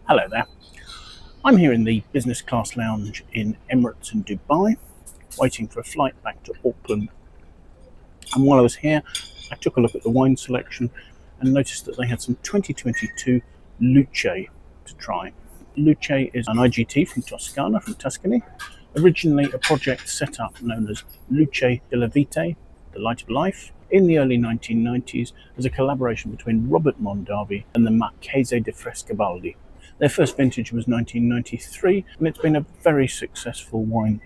Hello there. I'm here in the business class lounge in Emirates in Dubai, waiting for a flight back to Auckland. And while I was here, I took a look at the wine selection and noticed that they had some 2022 Luce to try. Luce is an IGT from Toscana, from Tuscany. Originally a project set up known as Luce della Vite, the Light of Life, in the early 1990s as a collaboration between Robert Mondavi and the Marchesi di Frescobaldi. Their first vintage was 1993, and it's been a very successful wine.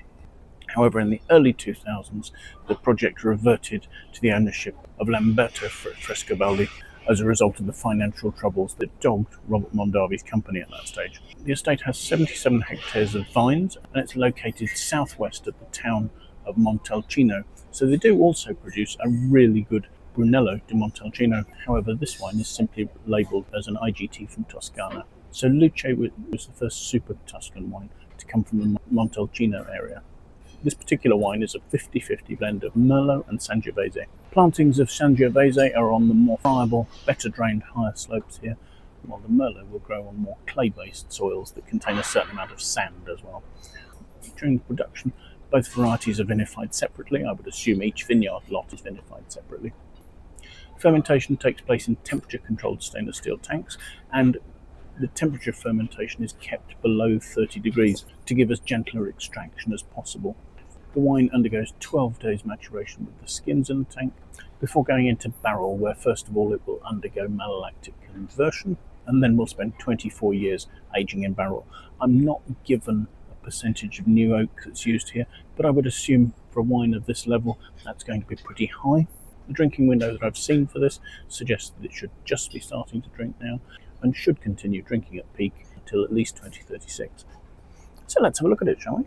However, in the early 2000s, the project reverted to the ownership of Lamberto Frescobaldi as a result of the financial troubles that dogged Robert Mondavi's company at that stage. The estate has 77 hectares of vines, and it's located southwest of the town of Montalcino. So they do also produce a really good Brunello di Montalcino. However, this wine is simply labelled as an IGT from Toscana. So Luce was the first Super Tuscan wine to come from the Montalcino area. This particular wine is a 50-50 blend of Merlot and Sangiovese. Plantings of Sangiovese are on the more friable, better drained higher slopes here, while the Merlot will grow on more clay-based soils that contain a certain amount of sand as well. During the production, both varieties are vinified separately. I would assume each vineyard lot is vinified separately. Fermentation takes place in temperature-controlled stainless steel tanks, and the temperature of fermentation is kept below 30 degrees to give as gentler extraction as possible. The wine undergoes 12 days maturation with the skins in the tank before going into barrel, where first of all it will undergo malolactic conversion and then we'll spend 24 years aging in barrel. I'm not given a percentage of new oak that's used here, but I would assume for a wine of this level that's going to be pretty high. The drinking window that I've seen for this suggests that it should just be starting to drink now and should continue drinking at peak until at least 2036. So let's have a look at it, shall we?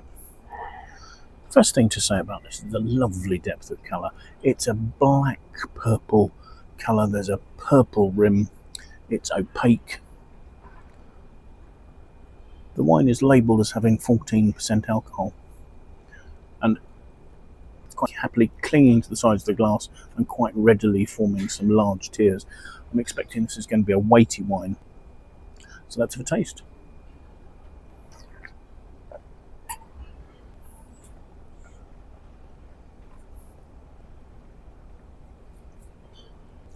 First thing to say about this is the lovely depth of colour. It's a black purple colour, there's a purple rim, it's opaque. The wine is labelled as having 14% alcohol and it's quite happily clinging to the sides of the glass and quite readily forming some large tears. I'm expecting this is going to be a weighty wine. So let's have a taste.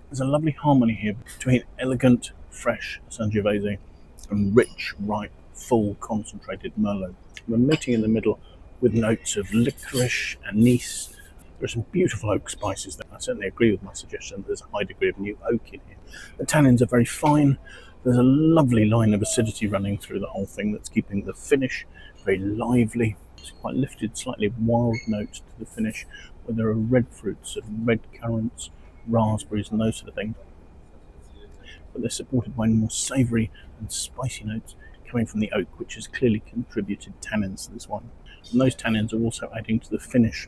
There's a lovely harmony here between elegant, fresh Sangiovese and rich, ripe, full, concentrated Merlot. We're meeting in the middle with notes of licorice, anise. There are some beautiful oak spices there. I certainly agree with my suggestion that there's a high degree of new oak in here. The tannins are very fine. There's a lovely line of acidity running through the whole thing that's keeping the finish very lively. It's quite lifted, slightly wild notes to the finish, where there are red fruits, sort of red currants, raspberries and those sort of things. But they're supported by more savoury and spicy notes coming from the oak, which has clearly contributed tannins to this wine. And those tannins are also adding to the finish,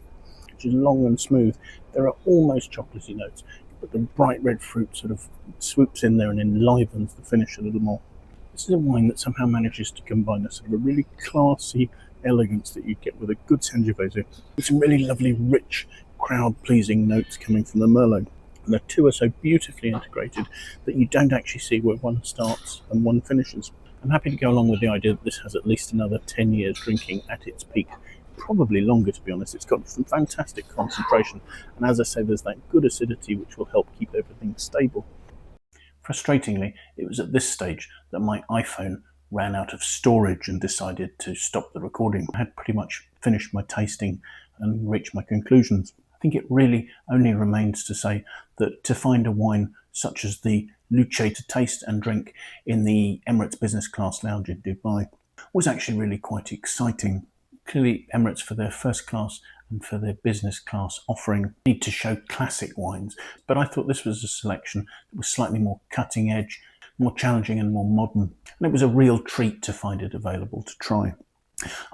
which is long and smooth. There are almost chocolatey notes, but the bright red fruit sort of swoops in there and enlivens the finish a little more. This is a wine that somehow manages to combine a sort of a really classy elegance that you get with a good Sangiovese with some really lovely, rich, crowd-pleasing notes coming from the Merlot. And the two are so beautifully integrated that you don't actually see where one starts and one finishes. I'm happy to go along with the idea that this has at least another 10 years drinking at its peak. Probably longer, to be honest. It's got some fantastic concentration, and as I say, there's that good acidity which will help keep everything stable. Frustratingly, it was at this stage that my iPhone ran out of storage and decided to stop the recording. I had pretty much finished my tasting and reached my conclusions. I think it really only remains to say that to find a wine such as the Luce to taste and drink in the Emirates Business Class Lounge in Dubai was actually really quite exciting. Clearly, Emirates, for their first class and for their business class offering, need to show classic wines. But I thought this was a selection that was slightly more cutting edge, more challenging and more modern. And it was a real treat to find it available to try.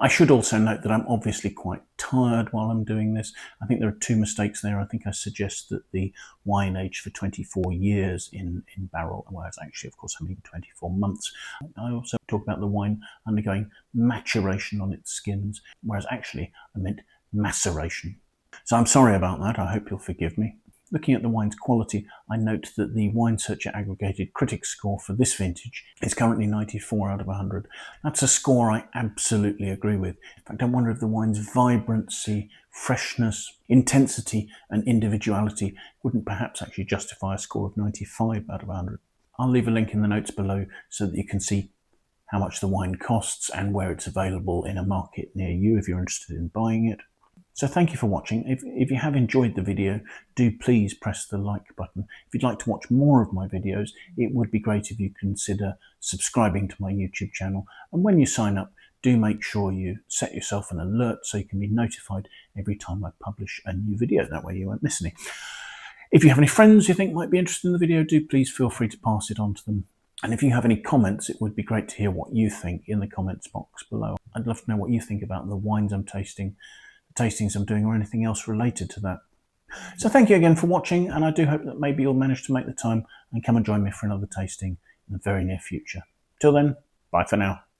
I should also note that I'm obviously quite tired while I'm doing this. I think there are two mistakes there. I think I suggest that the wine aged for 24 years in barrel, whereas actually, of course, I mean 24 months. I also talk about the wine undergoing maturation on its skins, whereas actually I meant maceration. So I'm sorry about that. I hope you'll forgive me. Looking at the wine's quality, I note that the Wine Searcher aggregated critics score for this vintage is currently 94 out of 100. That's a score I absolutely agree with. In fact, I wonder if the wine's vibrancy, freshness, intensity and individuality wouldn't perhaps actually justify a score of 95 out of 100. I'll leave a link in the notes below so that you can see how much the wine costs and where it's available in a market near you if you're interested in buying it. So thank you for watching. If you have enjoyed the video, do please press the like button. If you'd like to watch more of my videos, it would be great if you consider subscribing to my YouTube channel. And when you sign up, do make sure you set yourself an alert so you can be notified every time I publish a new video. That way you won't miss any. If you have any friends you think might be interested in the video, do please feel free to pass it on to them. And if you have any comments, it would be great to hear what you think in the comments box below. I'd love to know what you think about the wines I'm tasting, tastings I'm doing, or anything else related to that. So thank you again for watching, and I do hope that maybe you'll manage to make the time and come and join me for another tasting in the very near future. Till then, bye for now.